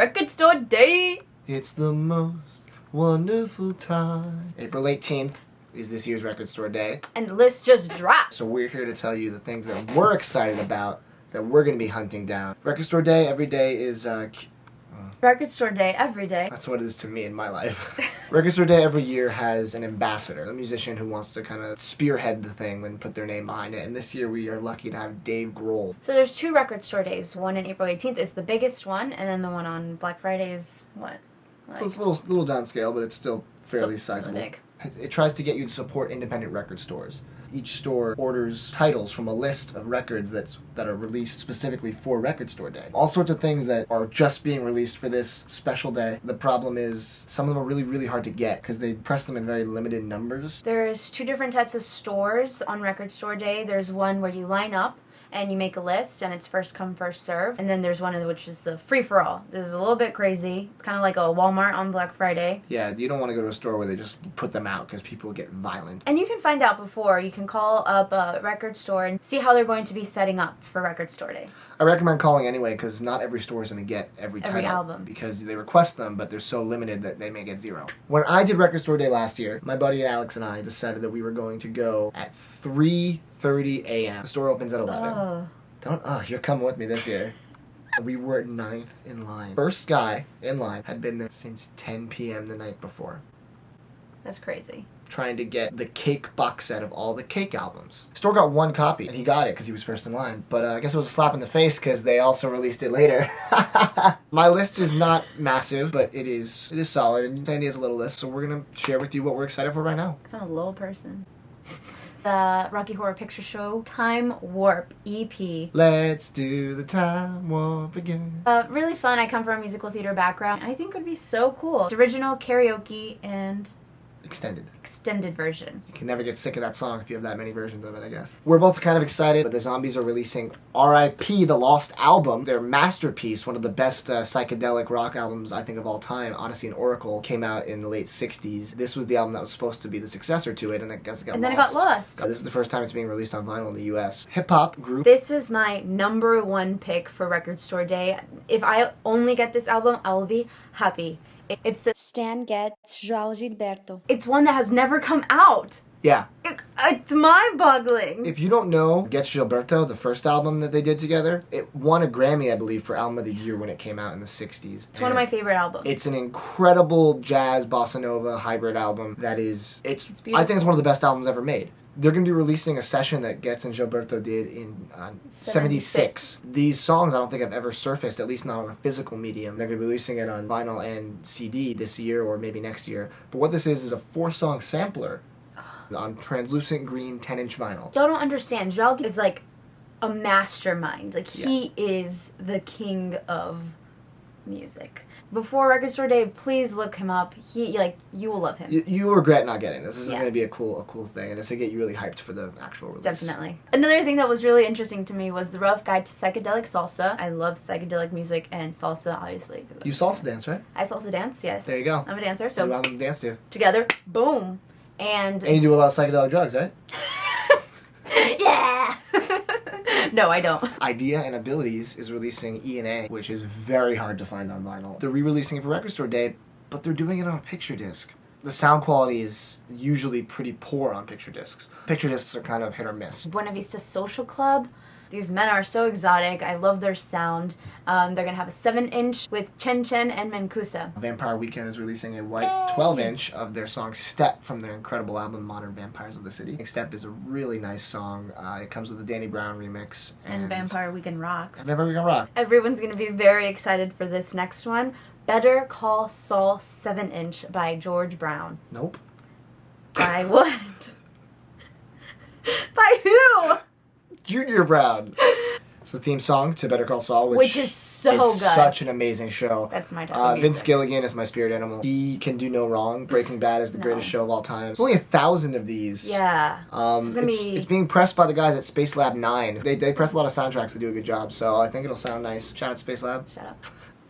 Record Store Day! It's the most wonderful time. April 18th is this year's Record Store Day. And the list just dropped. So we're here to tell you the things that we're excited about, that we're going to be hunting down. Record Store Day, every day is... Record Store Day every day. That's what it is to me in my life. Record Store Day every year has an ambassador, a musician who wants to kind of spearhead the thing and put their name behind it. And this year we are lucky to have Dave Grohl. So there's two Record Store Days. One on April 18th is the biggest one, and then the one on Black Friday is what? So it's a little downscale, but it's still fairly sizable. Big. It tries to get you to support independent record stores. Each store orders titles from a list of records that are released specifically for Record Store Day. All sorts of things that are just being released for this special day. The problem is some of them are really, really hard to get because they press them in very limited numbers. There's two different types of stores on Record Store Day. There's one where you line up and you make a list, and it's first come, first serve. And then there's one which is a free-for-all. This is a little bit crazy. It's kind of like a Walmart on Black Friday. Yeah, you don't want to go to a store where they just put them out because people get violent. And you can find out before. You can call up a record store and see how they're going to be setting up for Record Store Day. I recommend calling anyway because not every store is going to get every title album. Because they request them, but they're so limited that they may get zero. When I did Record Store Day last year, my buddy Alex and I decided that we were going to go at 3:30 a.m. The store opens at 11. You're coming with me this year. We were 9th in line. First guy in line had been there since 10 p.m. the night before. That's crazy. Trying to get the Cake box set of all the Cake albums. The store got one copy, and he got it because he was first in line. But I guess it was a slap in the face because they also released it later. My list is not massive, but it is solid, and Sandy has a little list, so we're going to share with you what we're excited for right now. I'm a little person. The Rocky Horror Picture Show Time Warp EP. Let's do the Time Warp again. Really fun. I come from a musical theater background. I think it would be so cool. It's original, karaoke, and extended version. You can never get sick of that song if you have that many versions of it, I guess. We're both kind of excited, but the Zombies are releasing R.I.P. The Lost Album. Their masterpiece, one of the best psychedelic rock albums, I think, of all time, Odyssey and Oracle, came out in the late 60s. This was the album that was supposed to be the successor to it, and I guess it got lost. And then it got lost. This is the first time it's being released on vinyl in the U.S. Hip-hop group. This is my number one pick for Record Store Day. If I only get this album, I will be happy. It's the Stan Getz, João Gilberto. It's one that has never come out. Yeah. It's mind-boggling. If you don't know Getz Gilberto, the first album that they did together, it won a Grammy, I believe, for Album of the Year when it came out in the 60s. It's one of my favorite albums. It's an incredible jazz, bossa nova, hybrid album that is... I think it's one of the best albums ever made. They're going to be releasing a session that Getz and Gilberto did in 76. These songs I don't think have ever surfaced, at least not on a physical medium. They're going to be releasing it on vinyl and CD this year or maybe next year. But what this is a 4-song sampler on translucent green 10-inch vinyl. Y'all don't understand. João is like a mastermind. Like, he is the king of music. Before Record Store Day, please look him up. You will love him. You regret not getting this. This is going to be a cool thing, and it's going to get you really hyped for the actual release. Definitely. Another thing that was really interesting to me was the Rough Guide to Psychedelic Salsa. I love psychedelic music and salsa, obviously. You salsa dance, right? I salsa dance, yes. There you go. I'm a dancer, so... I'm to dance to. Together, boom. And you do a lot of psychedelic drugs, right? Yeah! No, I don't. Idea and Abilities is releasing E&A, which is very hard to find on vinyl. They're re-releasing it for Record Store Day, but they're doing it on a picture disc. The sound quality is usually pretty poor on picture discs. Picture discs are kind of hit or miss. Buena Vista Social Club. These men are so exotic. I love their sound. They're going to have a 7-inch with Chen Chen and Mancusa. Vampire Weekend is releasing a white 12-inch of their song Step from their incredible album Modern Vampires of the City. Step is a really nice song. It comes with a Danny Brown remix. And Vampire Weekend rocks. Vampire Weekend rock. Everyone's going to be very excited for this next one. Better Call Saul 7-inch by George Brown. Nope. By what? By who? Junior Brown. It's the theme song to Better Call Saul, which is so good. Such an amazing show. That's my type of music. Vince Gilligan is my spirit animal. He can do no wrong. Breaking Bad is the greatest show of all time. There's only 1,000 of these. Yeah. It's being pressed by the guys at Space Lab 9. They press a lot of soundtracks that do a good job, so I think it'll sound nice. Shout out to Space Lab. Shut up.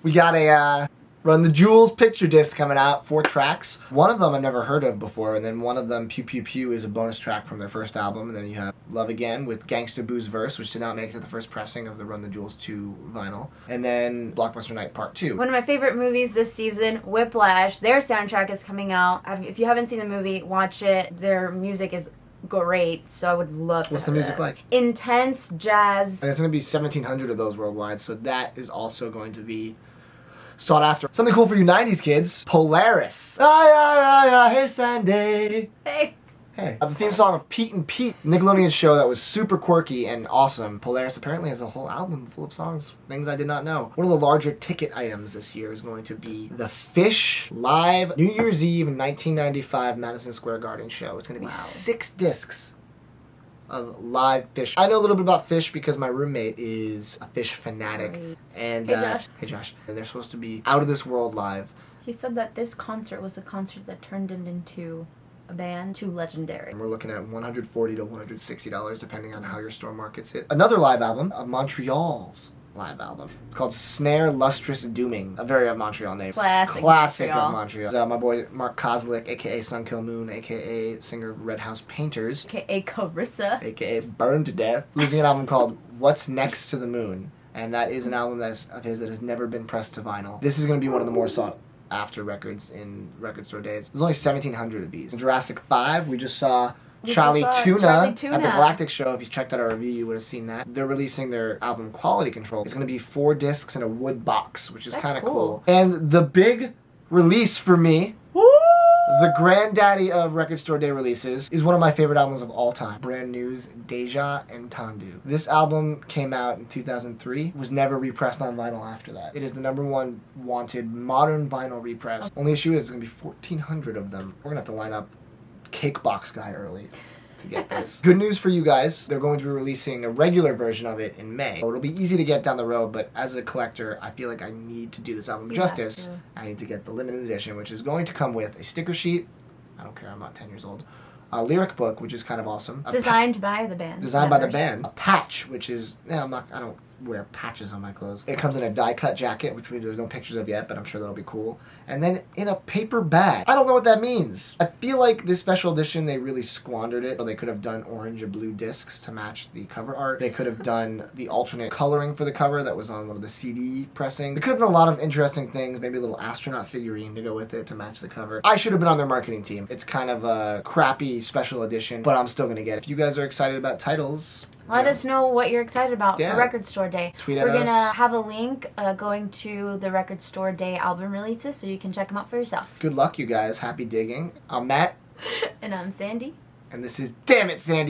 We got a Run the Jewels picture disc coming out, 4 tracks. One of them I've never heard of before, and then one of them, Pew Pew Pew, is a bonus track from their first album. And then you have Love Again with Gangsta Boo's verse, which did not make it to the first pressing of the Run the Jewels 2 vinyl. And then Blockbuster Night Part 2. One of my favorite movies this season, Whiplash. Their soundtrack is coming out. If you haven't seen the movie, watch it. Their music is great, so I would love to. What's the music like? Intense jazz. And it's going to be 1,700 of those worldwide, so that is also going to be sought after. Something cool for you 90s kids, Polaris. Hey Sandy. Hey. Hey. The theme song of Pete and Pete, Nickelodeon show that was super quirky and awesome. Polaris apparently has a whole album full of songs, things I did not know. One of the larger ticket items this year is going to be the Phish live New Year's Eve 1995 Madison Square Garden show. It's going to be 6 discs of live Phish. I know a little bit about Phish because my roommate is a Phish fanatic. Right. And Hey Josh. And they're supposed to be out of this world live. He said that this concert was a concert that turned him into a band too legendary. And we're looking at $140 to $160 depending on how your store markets it. Another live album of Montreal's live album. It's called Snare Lustrous Dooming. A very Montreal name. Classic of Montreal. My boy Mark Kozlik, aka Sun Kill Moon, aka singer of Red House Painters, aka Carissa, aka Burned to Death, releasing an album called What's Next to the Moon. And that is an album of his that has never been pressed to vinyl. This is going to be one of the more sought after records in record store days. There's only 1,700 of these. In Jurassic 5, we just saw Charlie Tuna at the Galactic Show. If you checked out our review, you would have seen that. They're releasing their album Quality Control. It's going to be 4 discs in a wood box, which is kind of cool. And the big release for me, the granddaddy of record store day releases, is one of my favorite albums of all time. Brand New's Deja Entendu. This album came out in 2003, was never repressed on vinyl after that. It is the #1 wanted modern vinyl repress. Only issue is going to be 1,400 of them. We're going to have to line up Cake Box Guy early to get this. Good news for you guys, they're going to be releasing a regular version of it in May. It'll be easy to get down the road, but as a collector, I feel like I need to do this album justice. I need to get the limited edition, which is going to come with a sticker sheet. I don't care, I'm not 10 years old. A lyric book, which is kind of awesome. Designed by the band. Designed by the band. A patch, which is, I don't wear patches on my clothes. It comes in a die-cut jacket, which there's no pictures of yet, but I'm sure that'll be cool. And then in a paper bag. I don't know what that means. I feel like this special edition, they really squandered it. They could have done orange and blue discs to match the cover art. They could have done the alternate coloring for the cover that was on one of the CD pressing. They could have done a lot of interesting things, maybe a little astronaut figurine to go with it to match the cover. I should have been on their marketing team. It's kind of a crappy special edition, but I'm still going to get it. If you guys are excited about titles, let us know what you're excited about for Record Store Day. Tweet at us. We're going to have a link going to the Record Store Day album releases so you can check them out for yourself. Good luck, you guys. Happy digging. I'm Matt. And I'm Sandy. And this is Damn It, Sandy.